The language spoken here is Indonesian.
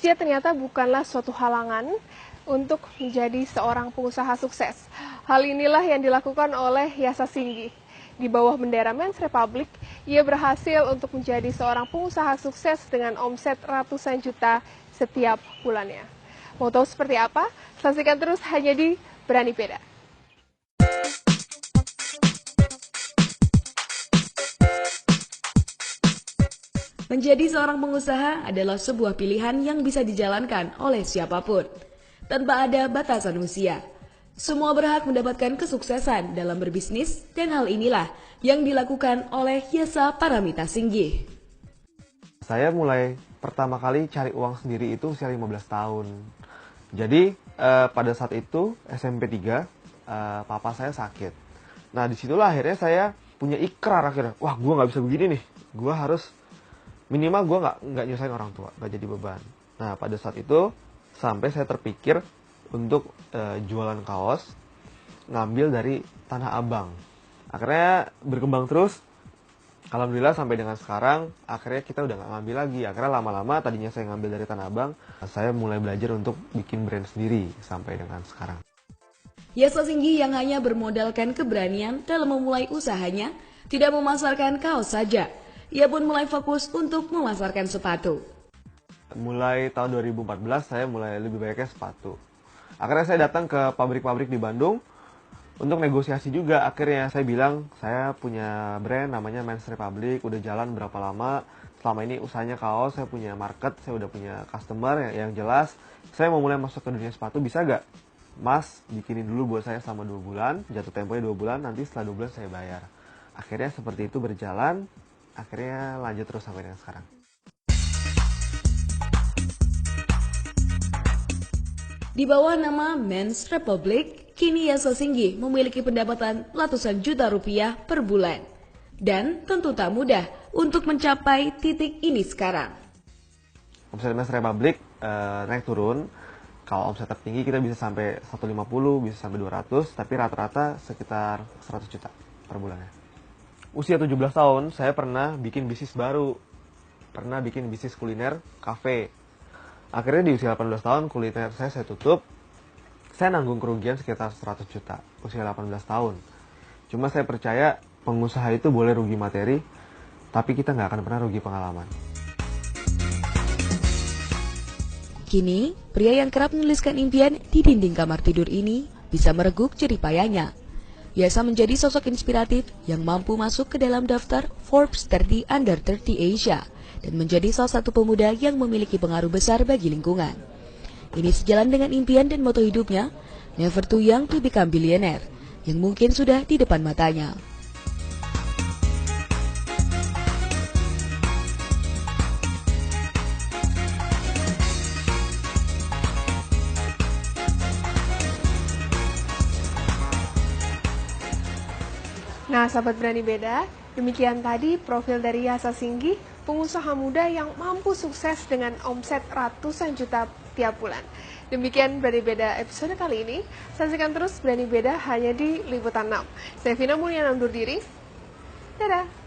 Usia ternyata bukanlah suatu halangan untuk menjadi seorang pengusaha sukses. Hal inilah yang dilakukan oleh Yasa Singgih. Di bawah bendera Men's Republic, ia berhasil untuk menjadi seorang pengusaha sukses dengan omset ratusan juta setiap bulannya. Mau tahu seperti apa? Saksikan terus hanya di Berani Beda. Menjadi seorang pengusaha adalah sebuah pilihan yang bisa dijalankan oleh siapapun, tanpa ada batasan usia. Semua berhak mendapatkan kesuksesan dalam berbisnis, dan hal inilah yang dilakukan oleh Yasa Paramita Singgih. Saya mulai pertama kali cari uang sendiri itu usia 15 tahun. Jadi pada saat itu SMP 3, papa saya sakit. Nah disitulah akhirnya saya punya ikrar akhirnya, wah gue nggak bisa begini nih, gue harus minimal gue nggak nyusahin orang tua, nggak jadi beban. Nah pada saat itu sampai saya terpikir untuk jualan kaos, ngambil dari Tanah Abang. Akhirnya berkembang terus, alhamdulillah sampai dengan sekarang. Akhirnya kita udah nggak ngambil lagi. Akhirnya lama-lama tadinya saya ngambil dari Tanah Abang, saya mulai belajar untuk bikin brand sendiri sampai dengan sekarang. Yasa Singgih yang hanya bermodalkan keberanian dalam memulai usahanya, tidak memasarkan kaos saja. Ia pun mulai fokus untuk memasarkan sepatu. Mulai tahun 2014 saya mulai lebih banyaknya sepatu. Akhirnya saya datang ke pabrik-pabrik di Bandung untuk negosiasi juga. Akhirnya saya bilang saya punya brand namanya Men's Republic, udah jalan berapa lama. Selama ini usahanya kaos, saya punya market, saya udah punya customer yang jelas. Saya mau mulai masuk ke dunia sepatu, bisa gak? Mas, bikinin dulu buat saya selama 2 bulan, jatuh temponya 2 bulan, nanti setelah 2 bulan saya bayar. Akhirnya seperti itu berjalan. Akhirnya lanjut terus sampai dengan sekarang. Di bawah nama Men's Republic, kini Yasa Singgih memiliki pendapatan ratusan juta rupiah per bulan. Dan tentu tak mudah untuk mencapai titik ini sekarang. Omset Men's Republic naik turun. Kalau omset tertinggi kita bisa sampai 150, bisa sampai 200, tapi rata-rata sekitar 100 juta per bulannya. Usia 17 tahun, saya pernah bikin bisnis baru. Pernah bikin bisnis kuliner, kafe. Akhirnya di usia 18 tahun, kuliner saya tutup. Saya nanggung kerugian sekitar 100 juta, usia 18 tahun. Cuma saya percaya, pengusaha itu boleh rugi materi, tapi kita nggak akan pernah rugi pengalaman. Kini, pria yang kerap menuliskan impian di dinding kamar tidur ini bisa mereguk jerih payahnya. Yasa menjadi sosok inspiratif yang mampu masuk ke dalam daftar Forbes 30 Under 30 Asia dan menjadi salah satu pemuda yang memiliki pengaruh besar bagi lingkungan. Ini sejalan dengan impian dan moto hidupnya, Never Too Young to Become Billionaire, yang mungkin sudah di depan matanya. Nah, sahabat Berani Beda, demikian tadi profil dari Yasa Singgih, pengusaha muda yang mampu sukses dengan omset ratusan juta tiap bulan. Demikian Berani Beda episode kali ini. Saksikan terus Berani Beda hanya di Liputan 6. Saya Vina Mulyana undur diri. Dadah!